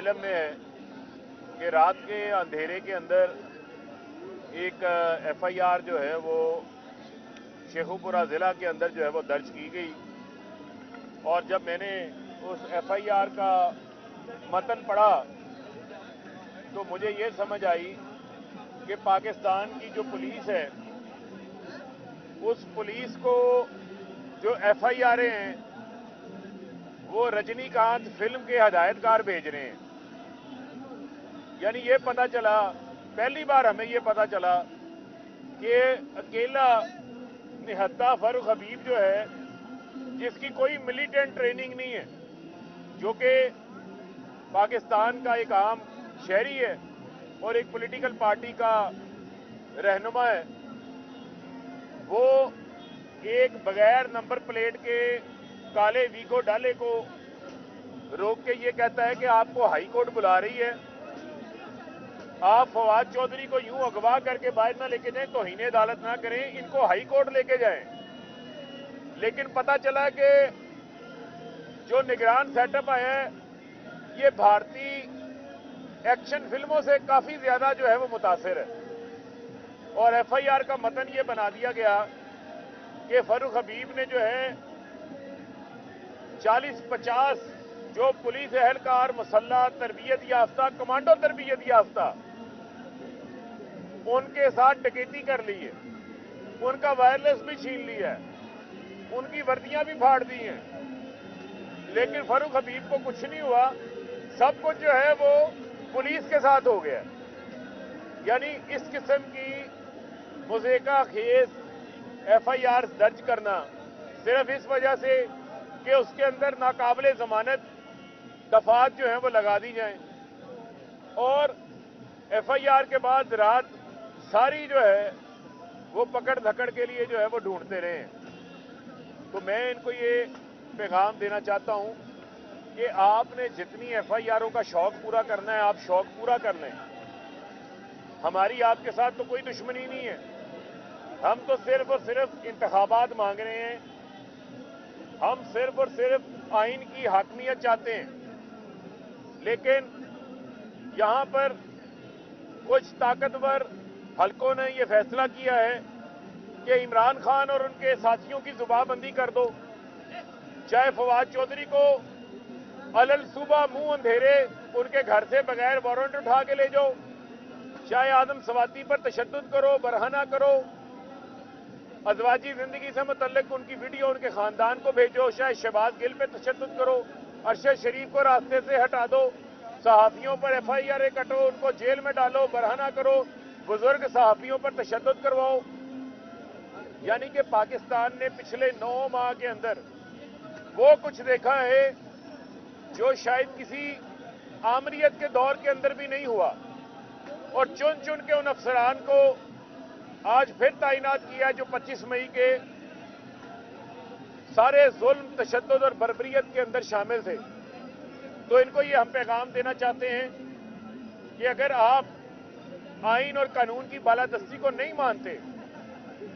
علم میں ہے کہ رات کے اندھیرے کے اندر ایک ایف آئی آر جو ہے وہ شیخو پورہ ضلع کے اندر جو ہے وہ درج کی گئی، اور جب میں نے اس ایف آئی آر کا متن پڑھا تو مجھے یہ سمجھ آئی کہ پاکستان کی جو پولیس ہے اس پولیس کو جو ایف آئی آریں ہیں وہ رجنی کانت فلم کے ہدایت کار بھیج رہے ہیں۔ یعنی یہ پتا چلا، پہلی بار ہمیں یہ پتا چلا کہ اکیلا نہتہ فاروق حبیب جو ہے، جس کی کوئی ملیٹنٹ ٹریننگ نہیں ہے، جو کہ پاکستان کا ایک عام شہری ہے اور ایک پولیٹیکل پارٹی کا رہنما ہے، وہ ایک بغیر نمبر پلیٹ کے کالے ویگو ڈالے کو روک کے یہ کہتا ہے کہ آپ کو ہائی کورٹ بلا رہی ہے، آپ فواد چودھری کو یوں اغوا کر کے باہر نہ لے کے جائیں، توہین عدالت نہ کریں، ان کو ہائی کورٹ لے کے جائیں۔ لیکن پتا چلا کہ جو نگران سیٹ اپ آیا ہے یہ بھارتی ایکشن فلموں سے کافی زیادہ جو ہے وہ متاثر ہے، اور ایف آئی آر کا متن یہ بنا دیا گیا کہ فاروق حبیب نے جو ہے 40-50 جو پولیس اہلکار مسلح تربیت یافتہ کمانڈو تربیت یافتہ ان کے ساتھ ڈکیتی کر لی ہے، ان کا وائرلیس بھی چھین لیا ہے، ان کی وردیاں بھی پھاڑ دی ہیں، لیکن فاروق حبیب کو کچھ نہیں ہوا، سب کچھ جو ہے وہ پولیس کے ساتھ ہو گیا۔ یعنی اس قسم کی مضحکہ خیز ایف آئی آر درج کرنا صرف اس وجہ سے کہ اس کے اندر ناقابل ضمانت دفعات جو ہیں وہ لگا دی جائیں، اور ایف آئی آر کے بعد رات ساری جو ہے وہ پکڑ دھکڑ کے لیے جو ہے وہ ڈھونڈتے رہے ہیں۔ تو میں ان کو یہ پیغام دینا چاہتا ہوں کہ آپ نے جتنی ایف آئی آروں کا شوق پورا کرنا ہے آپ شوق پورا کر لیں، ہماری آپ کے ساتھ تو کوئی دشمنی نہیں ہے، ہم تو صرف اور صرف انتخابات مانگ رہے ہیں، ہم صرف اور صرف آئین کی حاکمیت چاہتے ہیں۔ لیکن یہاں پر کچھ طاقتور حلقوں نے یہ فیصلہ کیا ہے کہ عمران خان اور ان کے ساتھیوں کی زبان بندی کر دو، چاہے فواد چودھری کو علل صبح منہ اندھیرے ان کے گھر سے بغیر وارنٹ اٹھا کے لے جاؤ، چاہے آدم سواتی پر تشدد کرو، برہنہ کرو، ازواجی زندگی سے متعلق ان کی ویڈیو ان کے خاندان کو بھیجو، چاہے شہباز گل پہ تشدد کرو، ارشد شریف کو راستے سے ہٹا دو، صحافیوں پر ایف آئی آر کٹو، ان کو جیل میں ڈالو، برہنہ کرو، بزرگ صحافیوں پر تشدد کرواؤ۔ یعنی کہ پاکستان نے پچھلے 9 ماہ کے اندر وہ کچھ دیکھا ہے جو شاید کسی آمریت کے دور کے اندر بھی نہیں ہوا، اور چن چن کے ان افسران کو آج پھر تعینات کیا جو 25 مئی کے سارے ظلم، تشدد اور بربریت کے اندر شامل تھے۔ تو ان کو یہ ہم پیغام دینا چاہتے ہیں کہ اگر آپ آئین اور قانون کی بالادستی کو نہیں مانتے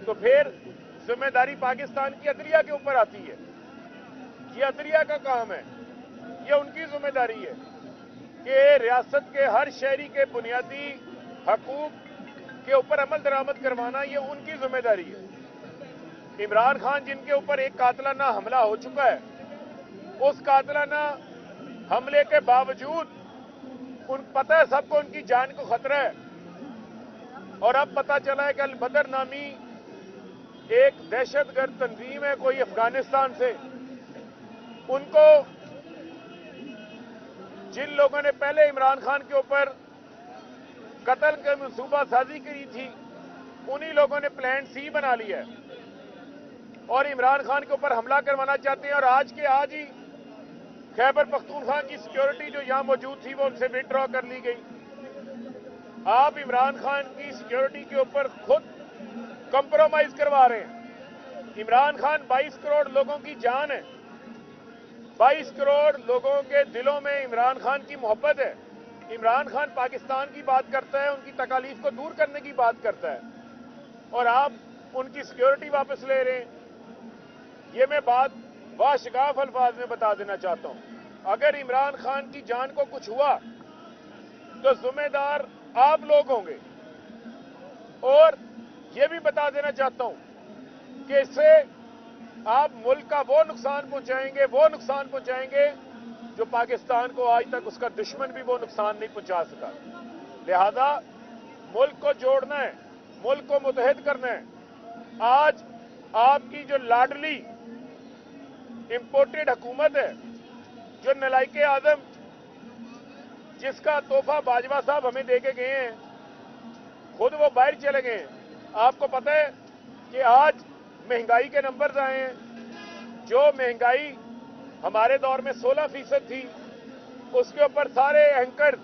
تو پھر ذمہ داری پاکستان کی عدلیہ کے اوپر آتی ہے، یہ عدلیہ کا کام ہے، یہ ان کی ذمہ داری ہے کہ ریاست کے ہر شہری کے بنیادی حقوق کے اوپر عمل درآمد کروانا، یہ ان کی ذمہ داری ہے۔ عمران خان جن کے اوپر ایک قاتلانہ حملہ ہو چکا ہے، اس قاتلانہ حملے کے باوجود ان پتہ ہے سب کو ان کی جان کو خطرہ ہے، اور اب پتہ چلا ہے کہ البدر نامی ایک دہشت گرد تنظیم ہے کوئی افغانستان سے، ان کو جن لوگوں نے پہلے عمران خان کے اوپر قتل کی منصوبہ سازی کی تھی انہی لوگوں نے پلان سی بنا لیا ہے اور عمران خان کے اوپر حملہ کروانا چاہتے ہیں، اور آج کے آج ہی خیبر پختونخوا کی سیکیورٹی جو یہاں موجود تھی وہ ان سے وڈرا کر لی گئی۔ آپ عمران خان کی سیکیورٹی کے اوپر خود کمپرومائز کروا رہے ہیں۔ عمران خان 22 کروڑ لوگوں کی جان ہے، 22 کروڑ لوگوں کے دلوں میں عمران خان کی محبت ہے۔ عمران خان پاکستان کی بات کرتا ہے، ان کی تکالیف کو دور کرنے کی بات کرتا ہے، اور آپ ان کی سیکیورٹی واپس لے رہے ہیں۔ یہ میں بات واشگاف الفاظ میں بتا دینا چاہتا ہوں۔ अगर इमरान खान की जान को कुछ हुआ तो जिम्मेदार आप लोग होंगे। और ये भी बता देना चाहता हूं कि इससे आप मुल्क का वो नुकसान पहुंचाएंगे जो पाकिस्तान को आज तक उसका दुश्मन भी वो नुकसान नहीं पहुंचा सका। लिहाजा मुल्क को जोड़ना है, मुल्क को मुत्तहिद करना है। आज आपकी जो लाडली इंपोर्टेड हुकूमत है, जो नलायके आदम, जिसका तोहफा बाजवा साहब हमें दे के गए हैं, खुद वो बाहर चले गए हैं। आपको पता है कि आज महंगाई के नंबर्स आए हैं। जो महंगाई हमारे दौर में 16% थी, उसके ऊपर सारे एंकर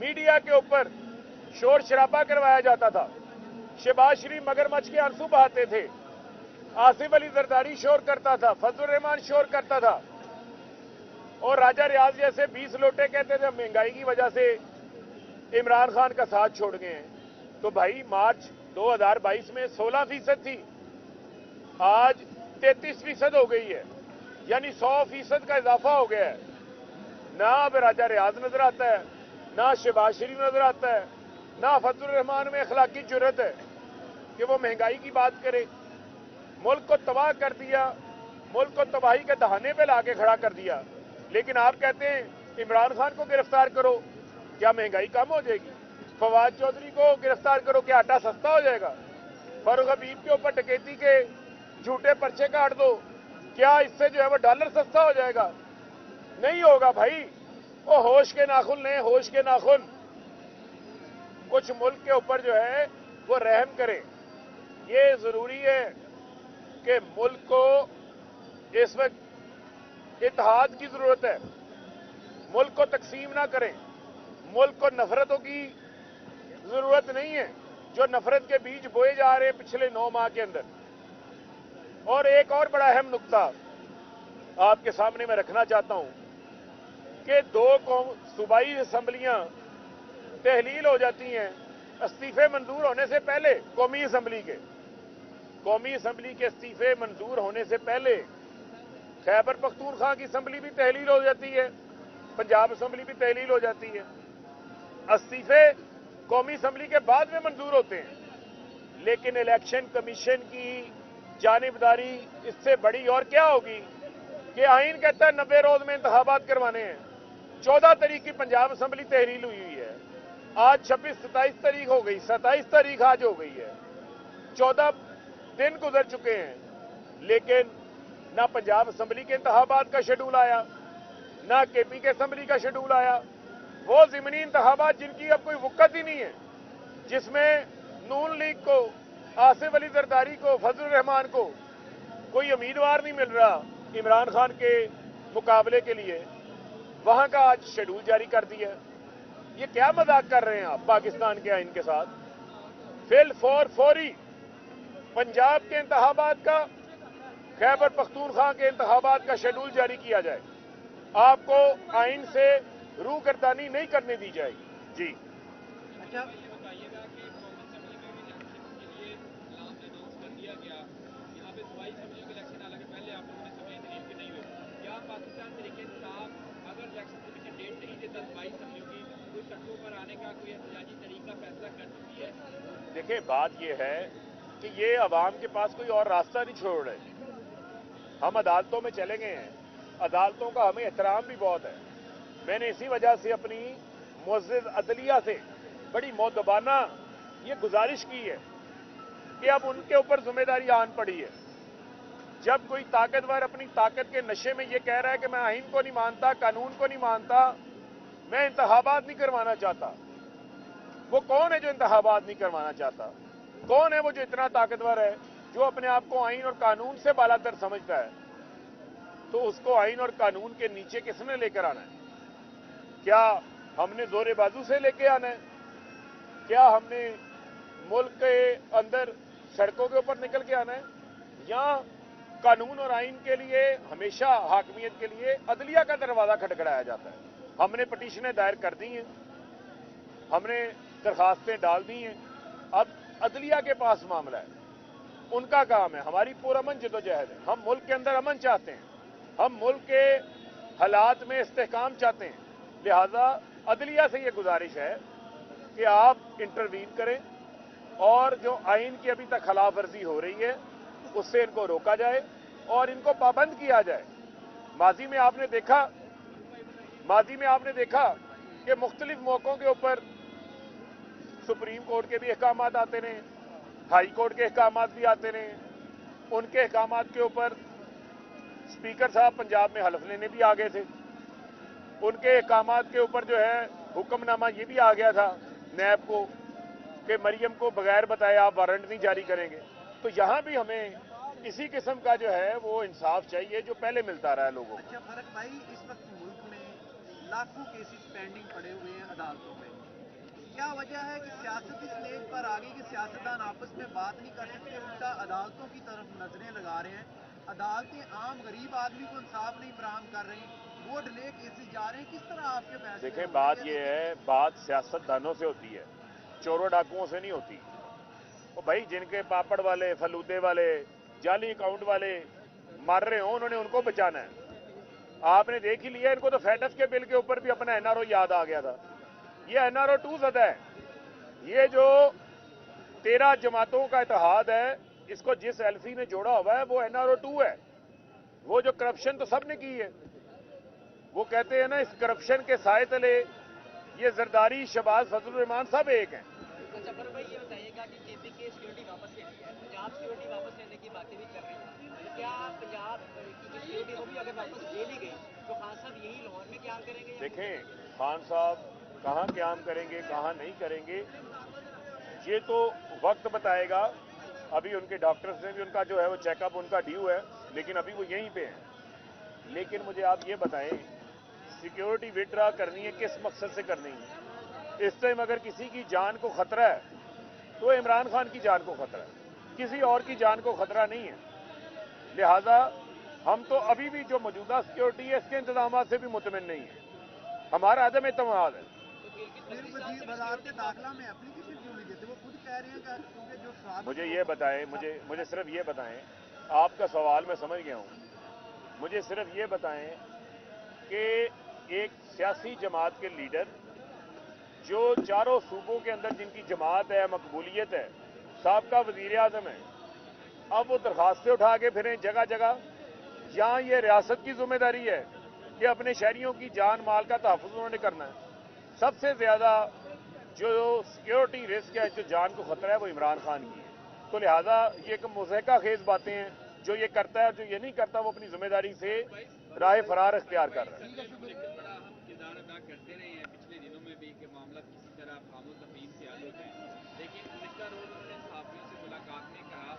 मीडिया के ऊपर शोर शराबा करवाया जाता था। शहबाज शरीफ मगरमच्छ के आंसू बहाते थे, आसिफ अली जरदारी शोर करता था, फजलुर रहमान शोर करता था, और राजा रियाज जैसे 20 लोटे कहते थे महंगाई की वजह से इमरान खान का साथ छोड़ गए हैं। तो भाई मार्च 2022 में 16% थी, आज 33% हो गई है, यानी 100% का इजाफा हो गया है। ना अब राजा रियाज नजर आता है, ना शहबाज शरीफ नजर आता है, ना फजलुर रहमान में अखलाकी जुर्रत है कि वो महंगाई की बात करे। मुल्क को तबाह कर दिया, मुल्क को तबाही के दहाने पे लाके खड़ा कर दिया। लेकिन आप कहते हैं इमरान खान को गिरफ्तार करो, क्या महंगाई कम हो जाएगी? फवाद चौधरी को गिरफ्तार करो, क्या आटा सस्ता हो जाएगा? फारूक हबीब के ऊपर डकैती के झूठे पर्चे काट दो, क्या इससे जो है वो डॉलर सस्ता हो जाएगा? नहीं होगा भाई। वो होश के नाखून लें, होश के नाखून। कुछ मुल्क के ऊपर जो है वो रहम करें। ये जरूरी है कि मुल्क को इस वक्त इत्तेहाद की जरूरत है। मुल्क को तकसीम ना करें, मुल्क को नफरतों की जरूरत नहीं है जो नफरत के बीज बोए जा रहे हैं पिछले 9 माह के अंदर। और एक और बड़ा अहम नुक्ता आपके सामने मैं रखना चाहता हूं कि 2 सूबाई असेंबलियां तहलील हो जाती हैं इस्तीफे मंजूर होने से पहले। कौमी असेंबली के इस्तीफे मंजूर होने से पहले खैबर पख्तूनख्वा की असेंबली भी तहलील हो जाती है, पंजाब असेंबली भी तहलील हो जाती है। इस्तीफे कौमी असेंबली के बाद में मंजूर होते हैं। लेकिन इलेक्शन कमीशन की जानिबदारी इससे बड़ी और क्या होगी कि आइन कहता है 90 रोज में इंतखाबात करवाने हैं। 14 तारीख की पंजाब असेंबली तहलील हुई है, आज 26-27 तारीख हो गई, 27 तारीख आज हो गई है, 14 दिन गुजर चुके हैं। लेकिन ना पंजाब असेंबली के इंतखाबात का शेड्यूल आया, ना केपी के असेंबली का शेड्यूल आया। वो ज़िमनी इंतखाबात जिनकी अब कोई वक़्त ही नहीं है, जिसमें नून लीग को, आसिफ अली जरदारी को, फजलुर रहमान को कोई उम्मीदवार नहीं मिल रहा इमरान खान के मुकाबले के लिए, वहां का आज शेड्यूल जारी कर दिया। ये क्या मजाक कर रहे हैं आप पाकिस्तान के आइन के साथ? फिल फौरी पंजाब के इंतखाबात का, खैबर पख्तूनख्वा के इंतखाबात का शेड्यूल जारी किया जाए। आपको आइन से रूगर्दानी नहीं करने दी जाएगी। जी अच्छा, ये बताइएगा कि कौमी असेंबली में भी इलेक्शन के लिए लास्ट अनाउंस कर दिया गया, यहाँ पे सूबाई असेंबली के इलेक्शन हालांकि पहले आप लोगों ने समय तरीके के नहीं हुए, क्या पाकिस्तान तरीके इंसाफ अगर इलेक्शन कमीशन डेट नहीं देता सूबाई असेंबली की, कोई सड़कों पर आने का कोई एहतजाजी तरीका फैसला कर चुकी है? देखिए, बात यह है कि ये अवाम के पास कोई और रास्ता नहीं छोड़ रहे। हम अदालतों में चले गए हैं, अदालतों का हमें एहतराम भी बहुत है। मैंने इसी वजह से अपनी मुअज़्ज़िज़ अदलिया से बड़ी मौदबाना ये गुजारिश की है कि अब उनके ऊपर जिम्मेदारी आन पड़ी है। जब कोई ताकतवर अपनी ताकत के नशे में ये कह रहा है कि मैं आइन को नहीं मानता, कानून को नहीं मानता, मैं इंतखाबात नहीं करवाना चाहता, वो कौन है जो इंतखाबात नहीं करवाना चाहता? कौन है वो जो इतना ताकतवर है, जो अपने आप को आइन और कानून से बालातर समझता है? तो उसको आइन और कानून के नीचे किसने लेकर आना है? क्या हमने जोरे बाजू से लेके आना है? क्या हमने मुल्क के अंदर सड़कों के ऊपर निकल के आना है? या कानून और आइन के लिए हमेशा हाकमियत के लिए अदलिया का दरवाजा खटखटाया जाता है? हमने पिटीशनें दायर कर दी हैं, हमने दरखास्तें डाल दी हैं, अब अदलिया के पास मामला है, उनका काम है। हमारी पुरअमन जदोजहद है। हम मुल्क के अंदर अमन चाहते हैं, हम मुल्क के हालात में इस्तेहकाम चाहते हैं। लिहाजा अदलिया से ये गुजारिश है कि आप इंटरवीन करें और जो आइन की अभी तक खिलाफ वर्जी हो रही है उससे इनको रोका जाए और इनको पाबंद किया जाए। माजी में आपने देखा कि मुख्तलिफ मौकों के ऊपर सुप्रीम कोर्ट के भी अहकाम आते रहे, हाई कोर्ट के अहकाम भी आते रहे, उनके अहकाम के ऊपर स्पीकर साहब पंजाब में हलफ लेने भी आ गए थे, उनके अहकाम के ऊपर जो है हुक्मनामा ये भी आ गया था नैब को कि मरियम को बगैर बताए आप वारंट नहीं जारी करेंगे। तो यहां भी हमें इसी किस्म का जो है वो इंसाफ चाहिए जो पहले मिलता रहा है लोगों को। अच्छा फर्क भाई, इस वक्त मुल्क में लाखों केसेस पेंडिंग पड़े हुए हैं अदालतों में, क्या वजह है कि सियासत इस स्टेज पर आ गई कि सियासतदान आपस में बात नहीं कर सकते, उल्टा अदालतों की तरफ नजरें लगा रहे हैं, अदालतें आम गरीब आदमी को इंसाफ नहीं फराहम कर रही, वो डिले केसेस जा रहे हैं, किस तरह आपके फैसले? देखें, बात यह है, बात सियासतदानों से होती है, चोरों डाकुओं से नहीं होती। तो भाई जिनके पापड़ वाले, फलूदे वाले, जाली अकाउंट वाले मर रहे हो उन्होंने उनको बचाना है। आपने देख ही लिया, इनको तो फेडफ के बिल के ऊपर भी अपना एनआरओ याद आ गया था। ये एनआरओ 2 ज़दा है। ये जो 13 जमातों का इत्तेहाद है, इसको जिस एलसी ने जोड़ा हुआ है वो एनआरओ 2 है। वो जो करप्शन तो सबने की है, वो कहते हैं ना इस करप्शन के साए तले ये जरदारी, शहबाज, फजलुर रहमान सब एक हैं। अच्छा फरूख भाई, ये बताइएगा कि केपी की सिक्योरिटी वापस ले ली है, पंजाब सिक्योरिटी वापस लेने की बातें भी चल रही हैं, तो क्या पंजाब की सिक्योरिटी वो भी अगर वापस ले ली गई तो खान साहब यही लाहौर में क्याम करेंगे? देखें, खान साहब कहाँ क्याम करेंगे, कहाँ नहीं करेंगे, ये तो वक्त बताएगा। अभी उनके डॉक्टर्स ने भी उनका जो है वो चेकअप उनका ड्यू है, लेकिन अभी वो यहीं पे हैं। लेकिन मुझे आप ये बताएं, सिक्योरिटी विड्रा करनी है किस मकसद से करनी है? इस टाइम अगर किसी की जान को खतरा है तो इमरान खान की जान को खतरा है, किसी और की जान को खतरा नहीं है। लिहाजा हम तो अभी भी जो मौजूदा सिक्योरिटी है इसके इंतजाम से भी मुतमिन नहीं है, हमारा अदम एतमाद है। फिर वजीर वज़ारत दाखिला में एप्लीकेशन क्यों नहीं देते? वो खुद कह रहे हैं कि क्योंकि जो साथ मुझे ये बताएं, मुझे सिर्फ ये बताएं, आपका सवाल मैं समझ गया हूं। मुझे सिर्फ ये बताएं कि एक सियासी जमात के लीडर जो चारों सूबों के अंदर जिनकी जमात है, मकबूलियत है, साबका वजीर आज़म है, अब वो दरखास्तें उठा के फिरें जगह जगह। यहाँ ये रियासत की जिम्मेदारी है कि अपने शहरियों की जान माल का तहफ़्फ़ुज़ उन्होंने करना है। सबसे ज्यादा जो सिक्योरिटी रिस्क है, जो जान को खतरा है, वो इमरान खान की है। तो लिहाजा ये एक मुज़हका खेज बातें हैं, जो ये करता है, जो ये नहीं करता, वो अपनी जिम्मेदारी से राह फरार इख्तियार कर रहा है। बड़ा हम किरदार अदा करते रहे हैं पिछले दिनों में भी कि मामला किसी तरह खामोश तफहीम से हल हो जाए, लेकिन गुज़िश्ता रोज उन्होंने सहाफ़ियों से मुलाकात में कहा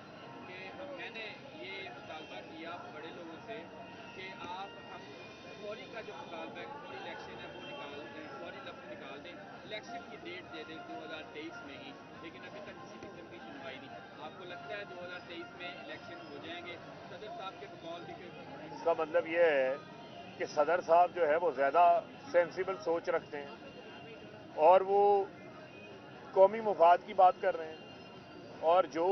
कि मैंने ये मुतालबा किया बड़े लोगों से कि आप हम फौरी का जो मुतालबा है, फौरी इलेक्शन है वो निकाल दें, फौरी लफ्ज़ निकाल दें, इलेक्शन की डेट दे दें 2023 में ही, लेकिन अभी तक किसी किस्म की सुनवाई नहीं। आपको लगता है 2023 में इलेक्शन हो जाएंगे? सदर साहब के बकौल भी इसका मतलब ये है कि सदर साहब जो है वो ज़्यादा सेंसिबल सोच रखते हैं और वो कौमी मुफाद की बात कर रहे हैं, और जो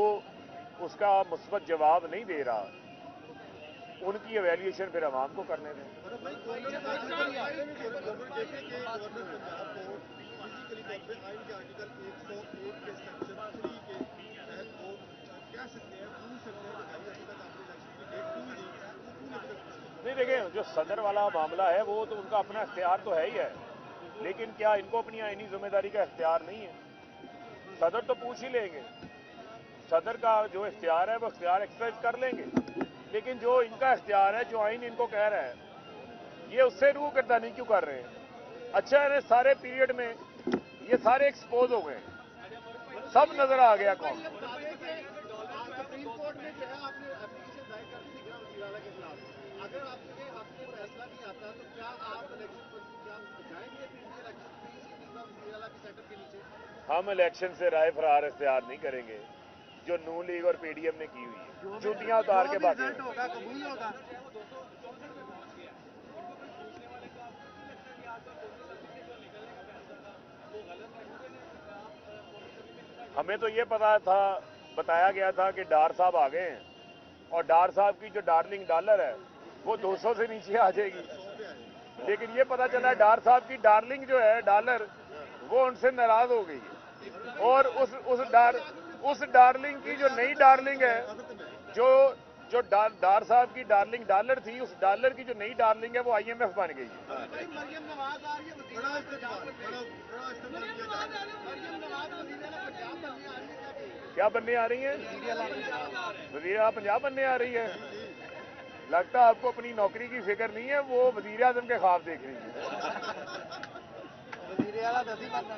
उसका मुस्बत जवाब नहीं दे रहा उनकी एवेल्यूएशन फिर आवाम को करने दें। नहीं, देखें, जो सदर वाला मामला है वो तो उनका अपना इख्तियार तो है ही है, लेकिन क्या इनको अपनी आईनी जिम्मेदारी का इख्तियार नहीं है? सदर तो पूछ ही लेंगे, सदर का जो इख्तियार है वो इख्तियार एक्सरसाइज कर लेंगे, लेकिन जो इनका इख्तियार है, जो आइन इनको कह रहा है, ये उससे रूह गर्दानी क्यों कर रहे हैं? अच्छा है, सारे पीरियड में ये सारे एक्सपोज हो गए, सब नजर आ गया कौन। सुप्रीम कोर्ट में जो है आपने एप्लीकेशन दायर कर दी वज़ीराला के खिलाफ, अगर आपके फैसला नहीं आता तो क्या आप इलेक्शन जाएंगे? वज़ीराला के सेटअप के नीचे हम इलेक्शन से राय फरार इख्तियार नहीं करेंगे, जो नून लीग और पीडीएम ने की हुई है। चूटियां उतार के बातें होगा कबूल होगा। हमें तो ये पता था, बताया गया था कि डार साहब आ गए हैं और डार साहब की जो डार्लिंग डॉलर है वो 200 से नीचे आ जाएगी। लेकिन ये पता चला डार साहब की डार्लिंग जो है डॉलर, वो उनसे नाराज हो गई है। और उस डार्लिंग की जो नई डार्लिंग है, जो डार साहब की डार्लिंग डॉलर थी, उस डॉलर की जो नई डार्लिंग है वो IMF बन गई है। मरियम नवाज आ रही है, बड़ा इस्तेमाल, बड़ा इस्तेमाल किया जा रहा है। मरियम नवाज वज़ीर आला पंजाब बनने आ रही है, क्या बनने आ रही है? वज़ीर आला पंजाब बनने आ रही है। लगता है आपको अपनी नौकरी की फिक्र नहीं है, वो वज़ीर आज़म के ख्वाब देख रही है। वज़ीर आला तो बनना